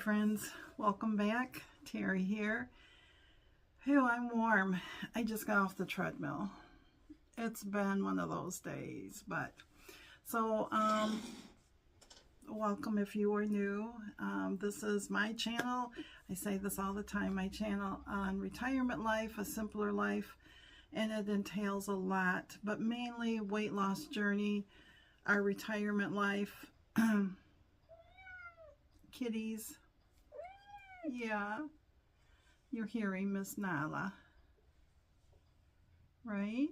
friends, welcome back. Teri here. Phew, I'm warm. I just got off the treadmill. It's been one of those days, but so welcome if you are new. This is my channel. I say this all the time, my channel on retirement life, a simpler life, and it entails a lot, but mainly weight loss journey, our retirement life, kitties. Yeah, you're hearing Miss Nala, right?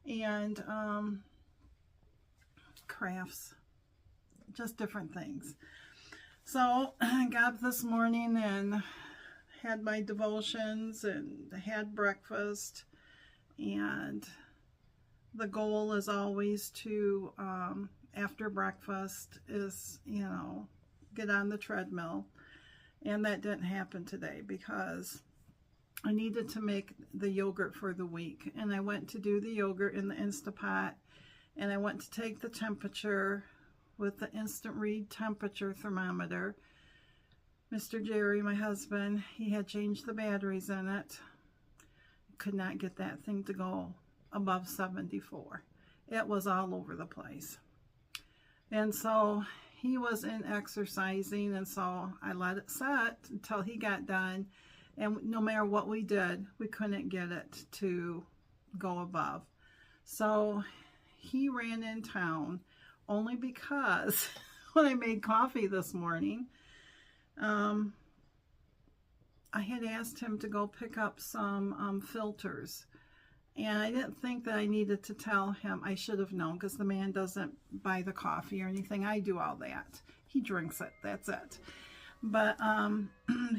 And crafts, just different things. So I got up this morning and had my devotions and had breakfast, and the goal is always to after breakfast is, get on the treadmill, and that didn't happen today because I needed to make the yogurt for the week, and I went to do the yogurt in the Instapot, and I went to take the temperature with the instant read temperature thermometer. Mr. Jerry, my husband, he had changed the batteries in it. Could not get that thing to go above 74. It was all over the place. And so he was in exercising, and so I let it set until he got done, and no matter what we did, we couldn't get it to go above. So he ran in town only because when I made coffee this morning, I had asked him to go pick up some filters. And I didn't think that I needed to tell him. I should have known, because the man doesn't buy the coffee or anything. I do all that. He drinks it. That's it. But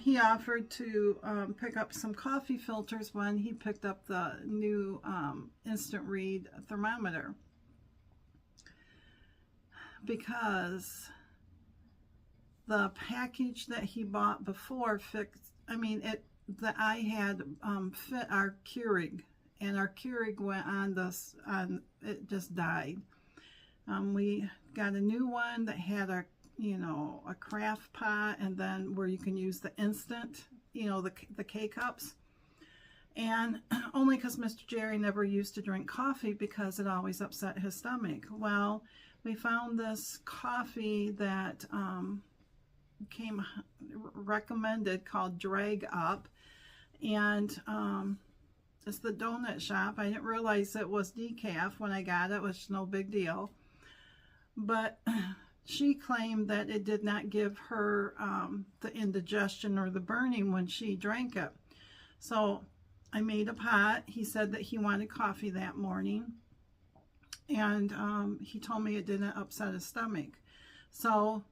he offered to pick up some coffee filters when he picked up the new instant read thermometer. Because the package that he bought before fixed, that I had fit our Keurig. And our Keurig went on it just died. We got a new one that had a craft pot, and then where you can use the instant, the K-cups. And only because Mr. Jerry never used to drink coffee because it always upset his stomach. Well, we found this coffee that came recommended called Drag Up, and it's the donut shop. I didn't realize it was decaf when I got it, which is no big deal. But she claimed that it did not give her the indigestion or the burning when she drank it. So I made a pot. He said that he wanted coffee that morning. And he told me it didn't upset his stomach. So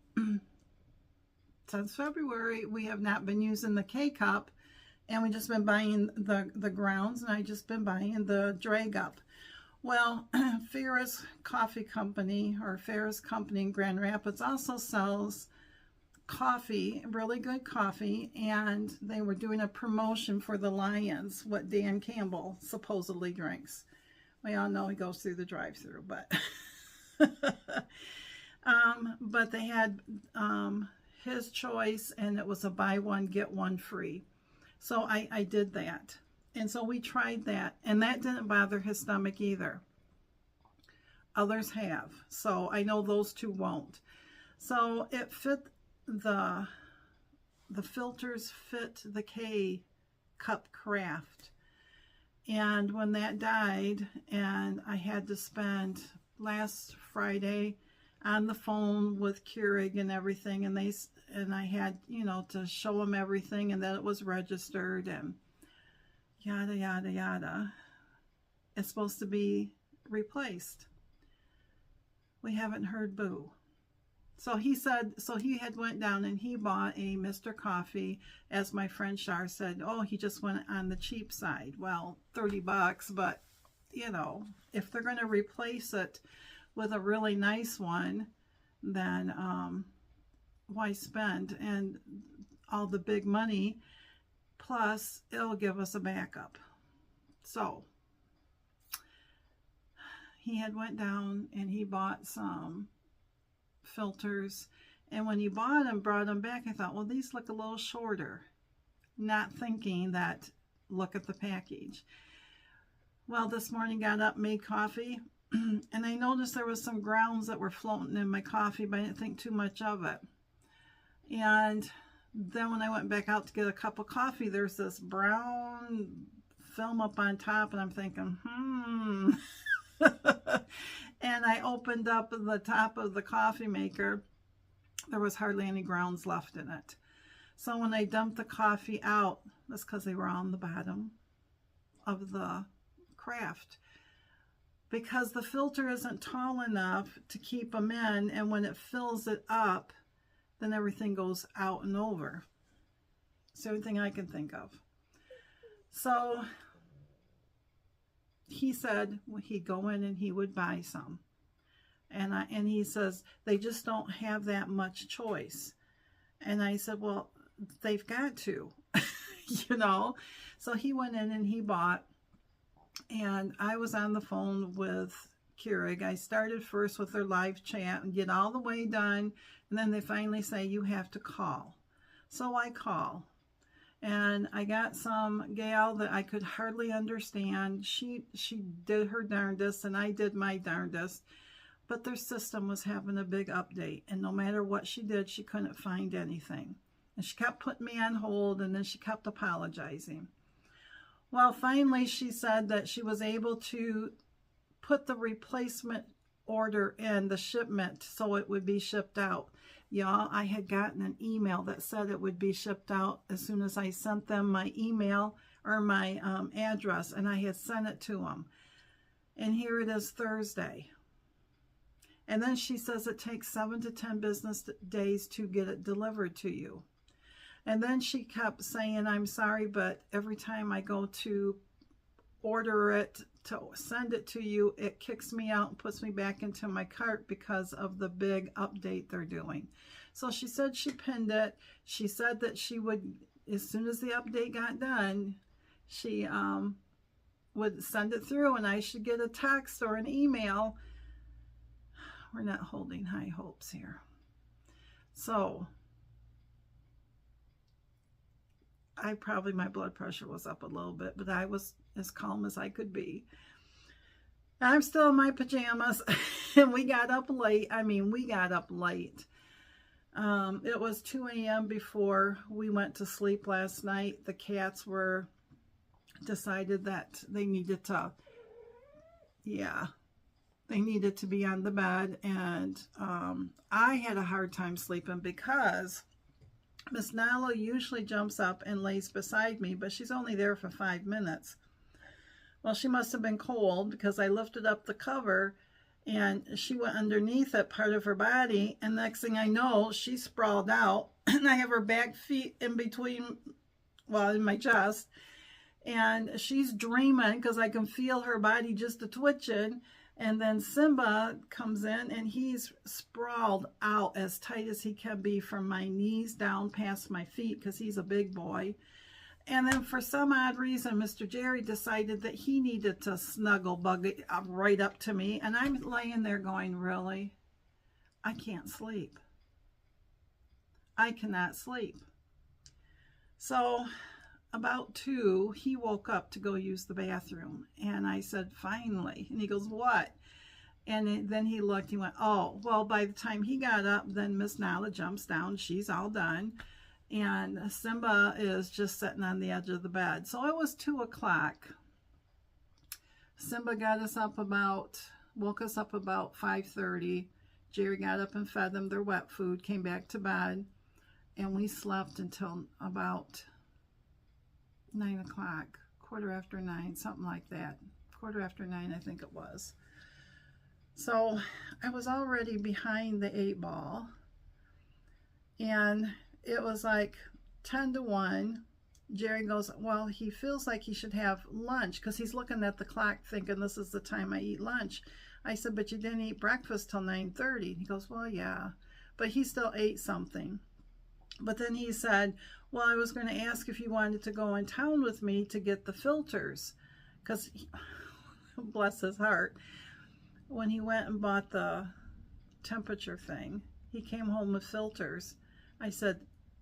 since February, we have not been using the K-cup. And we just been buying the grounds, and I just been buying the Drag Up. Well, Farrah's Coffee Company, or Farrah's Company in Grand Rapids, also sells coffee, really good coffee, and they were doing a promotion for the Lions, what Dan Campbell supposedly drinks. We all know he goes through the drive-thru, but but they had his choice, and it was a buy one get one free. So I did that, and so we tried that, and that didn't bother his stomach either. Others have, so I know those two won't. So it fit the filters fit the K-cup craft, and when that died, and I had to spend last Friday on the phone with Keurig and everything, and I had, to show them everything, and that it was registered, and yada, yada, yada. It's supposed to be replaced. We haven't heard boo. So he said, so he had went down and he bought a Mr. Coffee, as my friend Shar said, oh, he just went on the cheap side. Well, $30, but, if they're going to replace it with a really nice one, then why spend and all the big money, plus it'll give us a backup. So he had went down and he bought some filters, And when he brought them back, I thought, well, these look a little shorter. Not thinking that, look at the package. Well, this morning got up, made coffee, and I noticed there was some grounds that were floating in my coffee, but I didn't think too much of it. And then when I went back out to get a cup of coffee, there's this brown film up on top, and I'm thinking, And I opened up the top of the coffee maker. There was hardly any grounds left in it. So when I dumped the coffee out, that's because they were on the bottom of the craft. Because the filter isn't tall enough to keep them in, and when it fills it up, then everything goes out and over. It's the only thing I can think of. So he said he'd go in and he would buy some. And he says, they just don't have that much choice. And I said, well, they've got to, you know. So he went in and he bought. And I was on the phone with Keurig. I started first with their live chat and get all the way done. And then they finally say, you have to call. So I call. And I got some gal that I could hardly understand. She did her darndest and I did my darndest. But their system was having a big update. And no matter what she did, she couldn't find anything. And she kept putting me on hold, and then she kept apologizing. Well, finally she said that she was able to put the replacement order in, the shipment, so it would be shipped out. Y'all, I had gotten an email that said it would be shipped out as soon as I sent them my email or my address, and I had sent it to them. And here it is Thursday. And then she says it takes 7 to 10 business days to get it delivered to you. And then she kept saying, I'm sorry, but every time I go to order it, to send it to you, it kicks me out and puts me back into my cart because of the big update they're doing. So she said she pinned it. She said that she would, as soon as the update got done, she would send it through and I should get a text or an email. We're not holding high hopes here. So my blood pressure was up a little bit, but I was as calm as I could be. I'm still in my pajamas and we got up late. We got up late. It was 2 a.m. before we went to sleep last night. The cats decided that they needed to, they needed to be on the bed, and I had a hard time sleeping because Miss Nala usually jumps up and lays beside me, but she's only there for 5 minutes. Well, she must have been cold because I lifted up the cover and she went underneath it, part of her body, and next thing I know, she sprawled out and I have her back feet in between, well, in my chest, and she's dreaming because I can feel her body just a-twitching. And then Simba comes in and he's sprawled out as tight as he can be from my knees down past my feet because he's a big boy. And then for some odd reason, Mr. Jerry decided that he needed to snuggle bug right up to me. And I'm laying there going, really? I can't sleep. I cannot sleep. So about 2, he woke up to go use the bathroom. And I said, finally. And he goes, what? And then he looked, he went, oh, well, by the time he got up, then Miss Nala jumps down. She's all done. And Simba is just sitting on the edge of the bed. So it was 2 o'clock. Simba woke us up about 5:30. Jerry got up and fed them their wet food, came back to bed. And we slept until about 9 o'clock, 9:15, something like that. 9:15, I think it was. So I was already behind the 8 ball. And it was like 10 to 1. Jerry goes, well, he feels like he should have lunch because he's looking at the clock thinking this is the time I eat lunch. I said, but you didn't eat breakfast till 9:30. He goes, well, yeah. But he still ate something. But then he said, well, I was going to ask if you wanted to go in town with me to get the filters. Because, bless his heart, when he went and bought the temperature thing, He came home with filters. I said,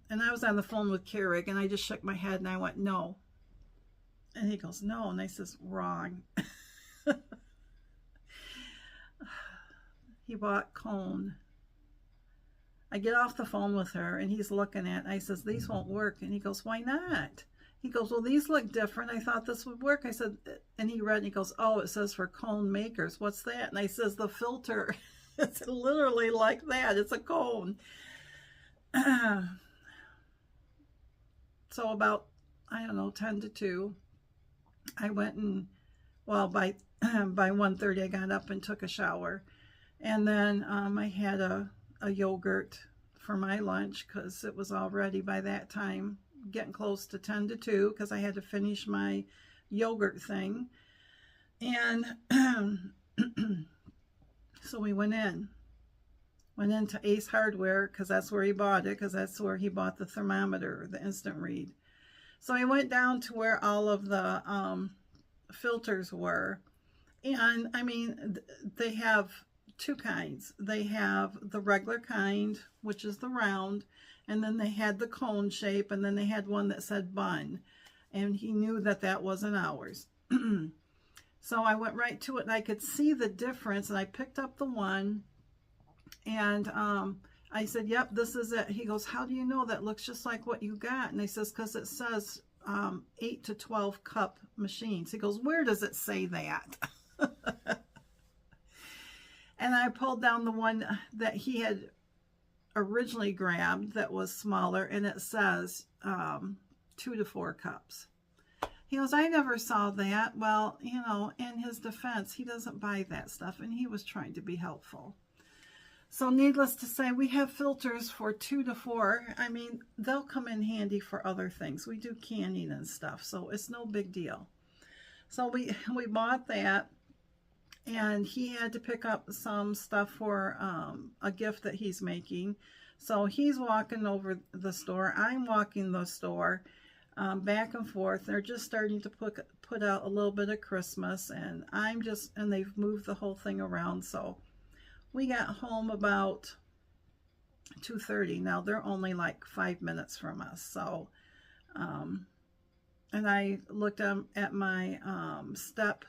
and I was on the phone with Keurig, and I just shook my head and I went, no. And he goes, no. And I says, wrong. He bought cone. I get off the phone with her and he's looking at it. I says, these won't work. And he goes, why not? He goes, well, these look different. I thought this would work. I said, and he read and he goes, oh, it says for cone makers. What's that? And I says, the filter. It's literally like that. It's a cone. So about, I don't know, 10 to 2, I went and, well, by 1:30 I got up and took a shower. And then I had a yogurt for my lunch because it was all ready by that time, getting close to 10 to 2 because I had to finish my yogurt thing. And so we went into Ace Hardware because that's where he bought it, because that's where he bought the thermometer, the instant read. So I went down to where all of the filters were. And I mean, they have two kinds. They have the regular kind, which is the round, and then they had the cone shape, and then they had one that said bun. And he knew that that wasn't ours. So I went right to it, and I could see the difference, and I picked up the one, and I said, yep, this is it. He goes, how do you know? That looks just like what you got. And I says, because it says 8 to 12 cup machines. He goes, where does it say that? And I pulled down the one that he had originally grabbed that was smaller, and it says 2 to 4 cups. He goes, I never saw that. Well, you know, in his defense, he doesn't buy that stuff, and he was trying to be helpful. So needless to say, we have filters for 2 to 4. I mean, they'll come in handy for other things. We do canning and stuff, so it's no big deal. So we bought that, and he had to pick up some stuff for a gift that he's making. So he's walking over the store. I'm walking the store. Back and forth. They're just starting to put out a little bit of Christmas, and and they've moved the whole thing around. So we got home about 2:30. Now they're only like 5 minutes from us. So, and I looked at my step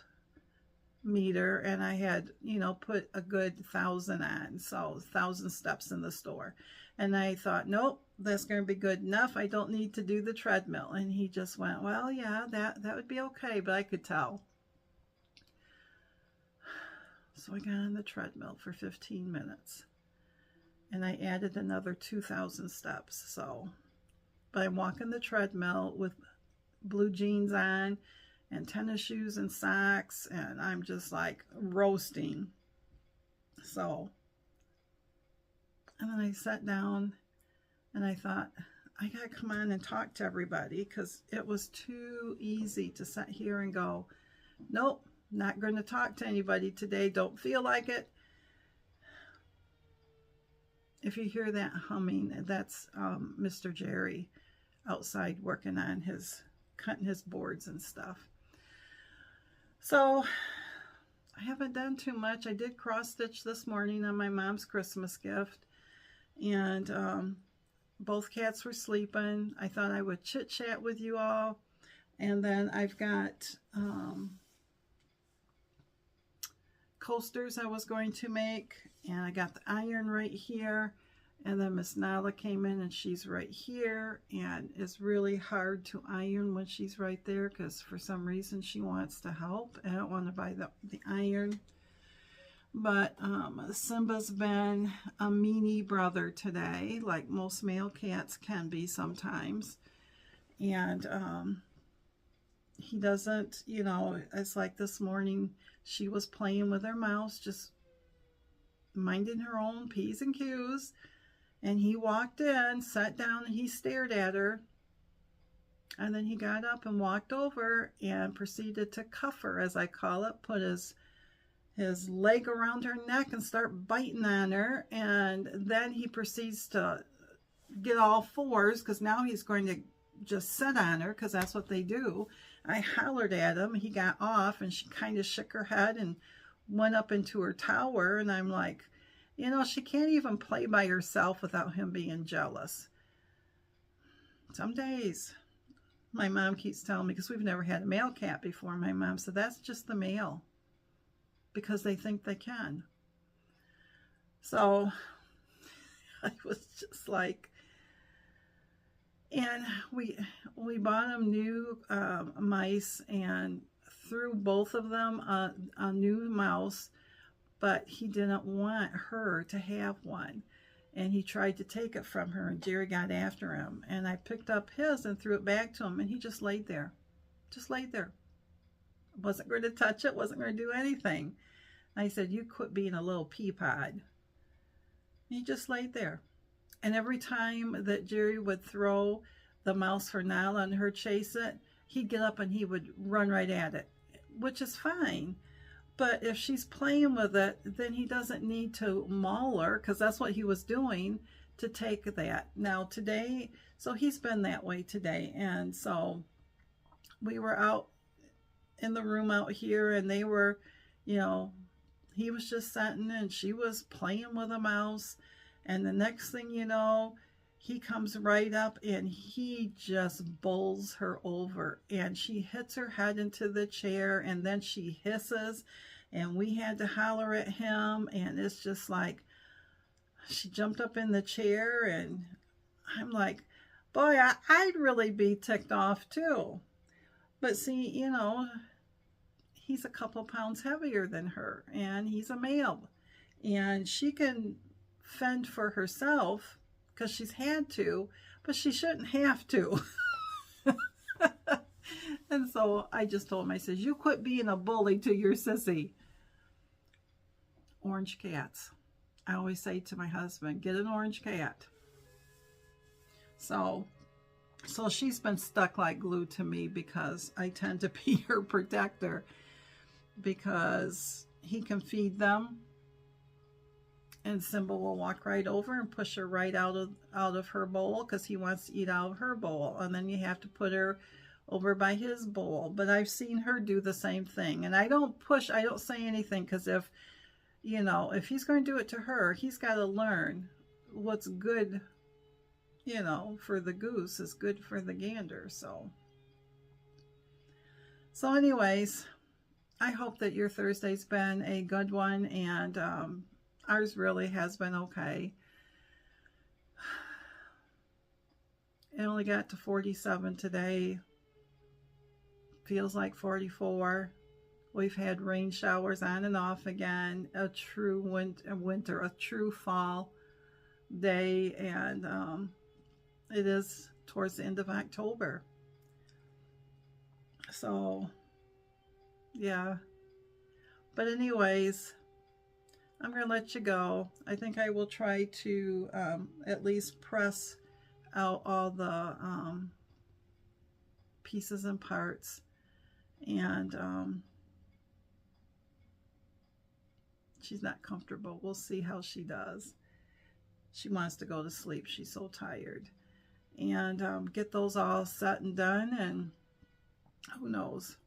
meter, and I had, you know, put a good 1,000 on, so 1,000 steps in the store. And I thought, nope, that's going to be good enough. I don't need to do the treadmill. And he just went, well, yeah, that would be okay, but I could tell. So I got on the treadmill for 15 minutes, and I added another 2,000 steps. So, but I'm walking the treadmill with blue jeans on and tennis shoes and socks, and I'm just like roasting. So, and then I sat down and I thought, I gotta come on and talk to everybody, because it was too easy to sit here and go, nope, not going to talk to anybody today, don't feel like it. If you hear that humming, that's Mr. Jerry outside working on cutting his boards and stuff. So I haven't done too much. I did cross stitch this morning on my mom's Christmas gift, and both cats were sleeping. I thought I would chit chat with you all. And then I've got coasters I was going to make, and I got the iron right here. And then Miss Nala came in, and she's right here, and it's really hard to iron when she's right there, because for some reason she wants to help. I don't want to buy the iron. But Simba's been a meanie brother today, like most male cats can be sometimes. And he doesn't, you know, it's like this morning she was playing with her mouse, just minding her own P's and Q's. And he walked in, sat down, and he stared at her. And then he got up and walked over and proceeded to cuff her, as I call it, put his leg around her neck and start biting on her. And then he proceeds to get all fours, because now he's going to just sit on her, because that's what they do. I hollered at him. He got off, and she kind of shook her head and went up into her tower. And I'm like, You know, she can't even play by herself without him being jealous. Some days, my mom keeps telling me, because we've never had a male cat before, my mom said, that's just the male, because they think they can. So I was just like, and we bought him new mice and threw both of them a new mouse, but he didn't want her to have one. And he tried to take it from her, and Jerry got after him. And I picked up his and threw it back to him, and he just laid there. Just laid there. Wasn't going to touch it, wasn't going to do anything. I said, you quit being a little pea pod. He just laid there. And every time that Jerry would throw the mouse for Nala and her chase it, he'd get up and he would run right at it, which is fine. But if she's playing with it, then he doesn't need to maul her, because that's what he was doing, to take that. Now today, so he's been that way today. And so we were out in the room out here, and they were, you know, he was just sitting and she was playing with a mouse. And the next thing you know, he comes right up and he just bowls her over, and she hits her head into the chair, and then she hisses, and we had to holler at him. And it's just like, she jumped up in the chair, and I'm like, boy, I'd really be ticked off too. But see, you know, he's a couple pounds heavier than her, and he's a male, and she can fend for herself because she's had to, but she shouldn't have to. And so I just told him, I said, you quit being a bully to your sissy. Orange cats. I always say to my husband, get an orange cat. So she's been stuck like glue to me, because I tend to be her protector, because he can feed them, and Simba will walk right over and push her right out of her bowl, because he wants to eat out of her bowl, and then you have to put her over by his bowl. But I've seen her do the same thing, and I don't push, I don't say anything, because if, you know, if he's going to do it to her, he's got to learn what's good, you know, for the goose is good for the gander. So anyways, I hope that your Thursday's been a good one, and ours really has been okay. It only got to 47 today. Feels like 44. We've had rain showers on and off again. A true winter, a true fall day, and it is towards the end of October. So, yeah. But anyways, I'm going to let you go. I think I will try to at least press out all the pieces and parts. And she's not comfortable. We'll see how she does. She wants to go to sleep. She's so tired. And get those all set and done. And who knows?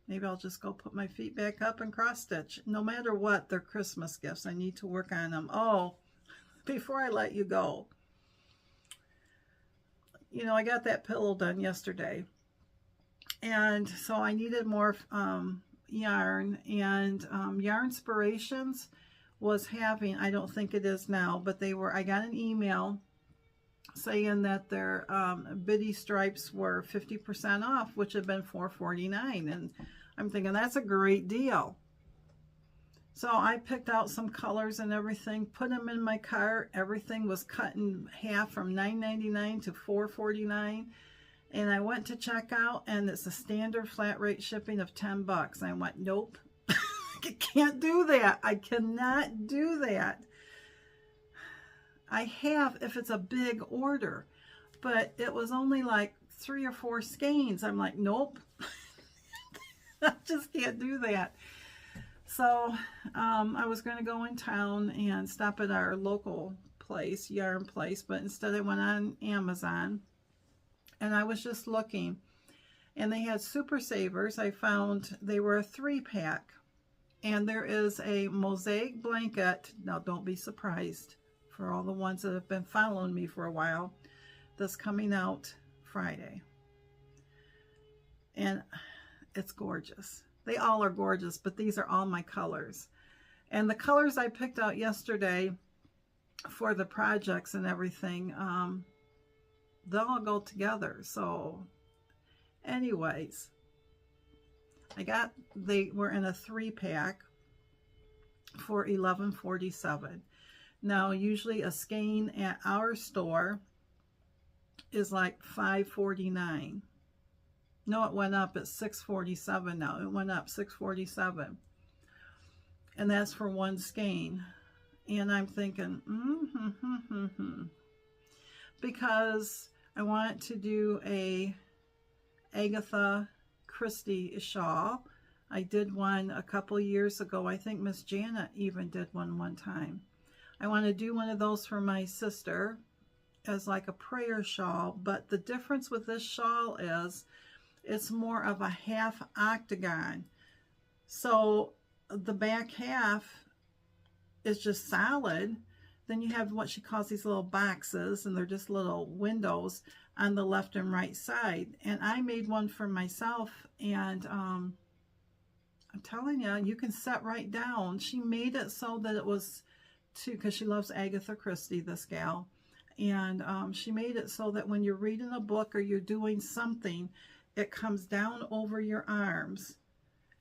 Maybe I'll just go put my feet back up and cross stitch. No matter what, they're Christmas gifts. I need to work on them. Oh, before I let you go, you know, I got that pillow done yesterday. And so I needed more yarn. And Yarnspirations was having, I don't think it is now, but they were, I got an email saying that their Biddy stripes were 50% off, which had been $4.49, and I'm thinking that's a great deal. So I picked out some colors and everything, put them in my cart. Everything was cut in half from $9.99 to $4.49, and I went to check out, and it's a standard flat rate shipping of $10. I went, nope. I can't do that. I cannot do that. I have if it's a big order, but it was only like 3 or 4 skeins. I'm like, nope. I just can't do that. So I was going to go in town and stop at our local place, yarn place, but instead I went on Amazon, and I was just looking, and they had Super Savers. I found they were a 3-pack, And there is a mosaic blanket. Now, don't be surprised for all the ones that have been following me for a while. That's coming out Friday. And it's gorgeous. They all are gorgeous, but these are all my colors. And the colors I picked out yesterday for the projects and everything, they'll all go together. So anyways, they were in a 3-pack for $11.47. Now, usually a skein at our store is like $5.49. No, it went up at $6.47 now. It went up $6.47. And that's for one skein. And I'm thinking, because I want to do a Agatha Christie shawl. I did one a couple years ago. I think Miss Janet even did one time. I want to do one of those for my sister as like a prayer shawl. But the difference with this shawl is it's more of a half octagon. So the back half is just solid. Then you have what she calls these little boxes, and they're just little windows on the left and right side. And I made one for myself, and I'm telling you, you can set right down. She made it so that it was because she loves Agatha Christie, this gal. And she made it so that when you're reading a book or you're doing something, it comes down over your arms,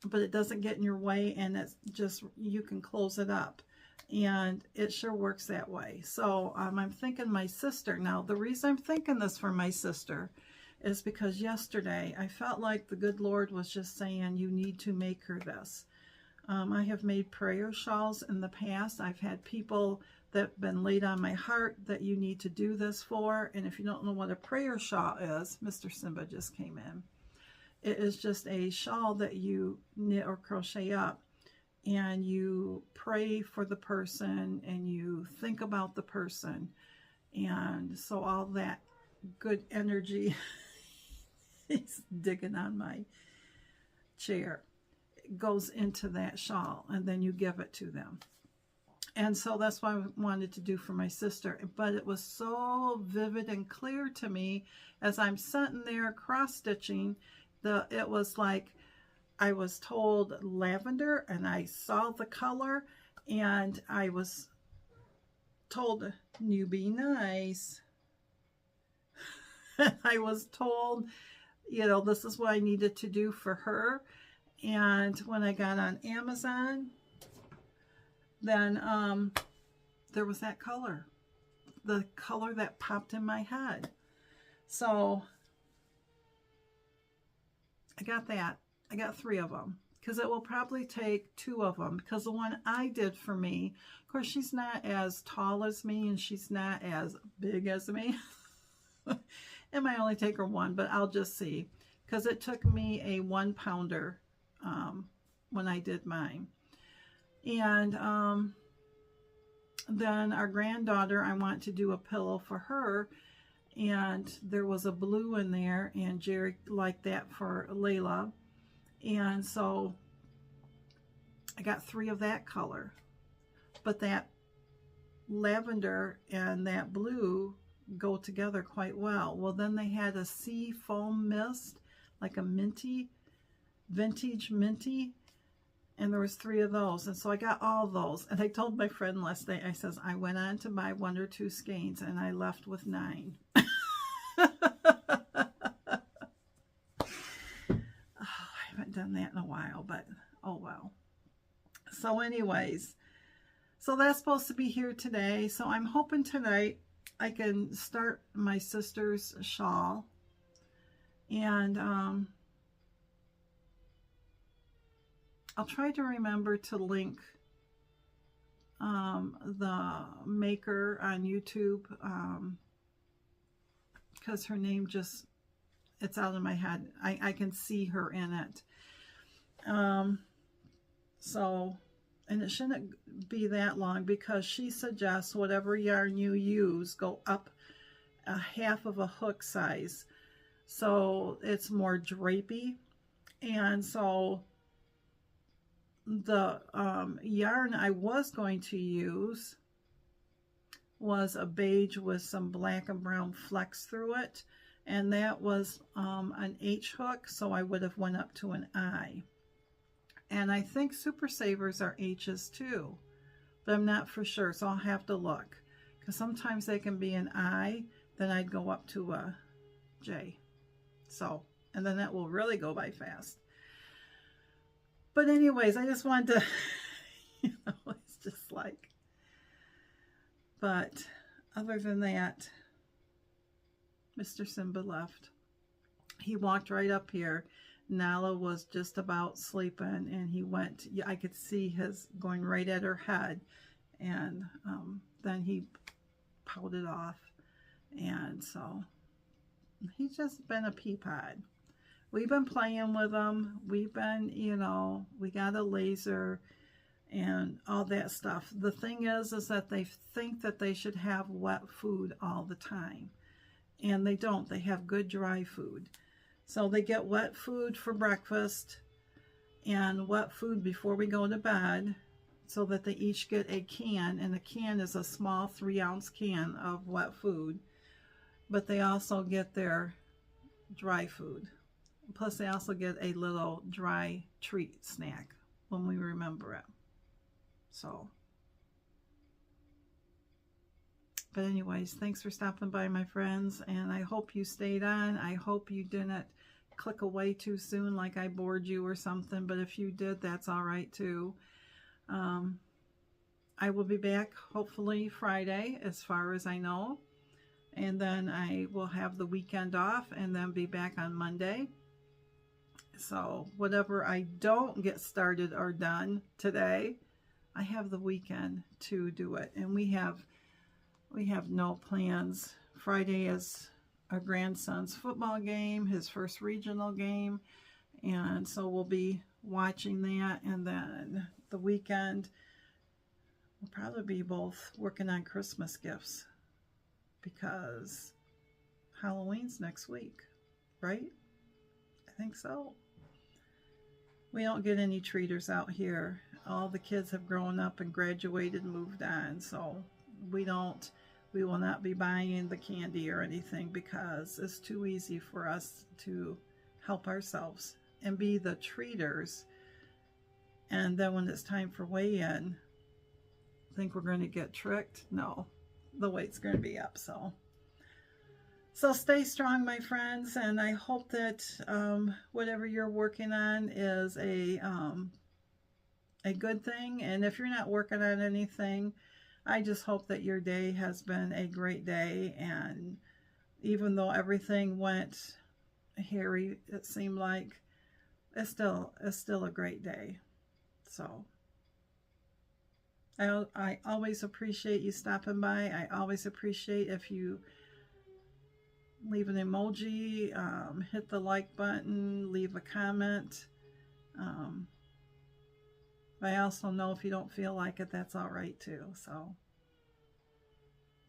but it doesn't get in your way, and it's just, you can close it up. And it sure works that way. So I'm thinking my sister. Now, the reason I'm thinking this for my sister is because yesterday I felt like the good Lord was just saying, you need to make her this. I have made prayer shawls in the past. I've had people that have been laid on my heart that you need to do this for. And if you don't know what a prayer shawl is, Mr. Simba just came in. It is just a shawl that you knit or crochet up. And you pray for the person, and you think about the person. And so all that good energy, he's digging on my chair, goes into that shawl, and then you give it to them. And so that's what I wanted to do for my sister. But it was so vivid and clear to me as I'm sitting there cross-stitching. It was like, I was told lavender, and I saw the color, and I was told, you be nice. I was told, you know, this is what I needed to do for her. And when I got on Amazon, then there was that color, the color that popped in my head. So I got that. I got 3 of them, because it will probably take 2 of them, because the one I did for me, of course, she's not as tall as me, and she's not as big as me. It might only take her 1, but I'll just see, because it took me a 1-pounder when I did mine. And then our granddaughter, I want to do a pillow for her, and there was a blue in there, and Jerry liked that for Layla. And so I got 3 of that color, but that lavender and that blue go together quite well. Well, then they had a sea foam mist, like a minty, vintage minty, and there was 3 of those. And so I got all those. And I told my friend last night, I says, I went on to buy 1 or 2 skeins, and I left with 9. Done that in a while, but oh well. So anyways, so that's supposed to be here today. So I'm hoping tonight I can start my sister's shawl, and I'll try to remember to link the maker on YouTube, because her name just, it's out of my head. I can see her in it. So, and it shouldn't be that long, because she suggests whatever yarn you use, go up a half of a hook size, so it's more drapey. And so the yarn I was going to use was a beige with some black and brown flecks through it, and that was an H hook, so I would have went up to an I. And I think Super Savers are H's too, but I'm not for sure, so I'll have to look, because sometimes they can be an I, then I'd go up to a J. So, and then that will really go by fast. But anyways, I just wanted to, it's just like, but other than that, Mr. Simba left. He walked right up here. Nala was just about sleeping, and he went, I could see his going right at her head, and then he pouted off, and so he's just been a pea pod. We've been playing with him. We've been, we got a laser and all that stuff. The thing is that they think that they should have wet food all the time, and they don't. They have good dry food. So they get wet food for breakfast and wet food before we go to bed, so that they each get a can, and the can is a small 3-ounce can of wet food, but they also get their dry food. Plus they also get a little dry treat snack when we remember it. So, but anyways, thanks for stopping by, my friends, and I hope you stayed on. I hope you didn't click away too soon like I bored you or something, but if you did, that's all right too. I will be back hopefully Friday, as far as I know, and then I will have the weekend off and then be back on Monday. So whatever I don't get started or done today, I have the weekend to do it. And we have no plans. Friday is our grandson's football game, his first regional game, and so we'll be watching that. And then the weekend we'll probably be both working on Christmas gifts, because Halloween's next week, right? I think so. We don't get any treaters out here. All the kids have grown up and graduated and moved on, so we will not be buying the candy or anything, because it's too easy for us to help ourselves and be the treaters. And then when it's time for weigh-in, think we're going to get tricked? No, the weight's going to be up. So stay strong, my friends, and I hope that whatever you're working on is a good thing. And if you're not working on anything, I just hope that your day has been a great day. And even though everything went hairy, it seemed like, it's still a great day. So I always appreciate you stopping by. I always appreciate if you leave an emoji, hit the like button, leave a comment. I also know if you don't feel like it, that's all right too. So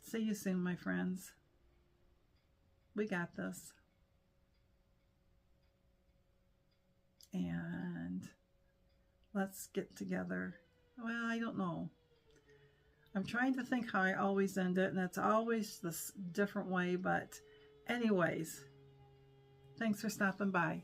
see you soon, my friends. We got this. And let's get together. Well, I don't know. I'm trying to think how I always end it, and it's always this different way, but anyways, thanks for stopping by.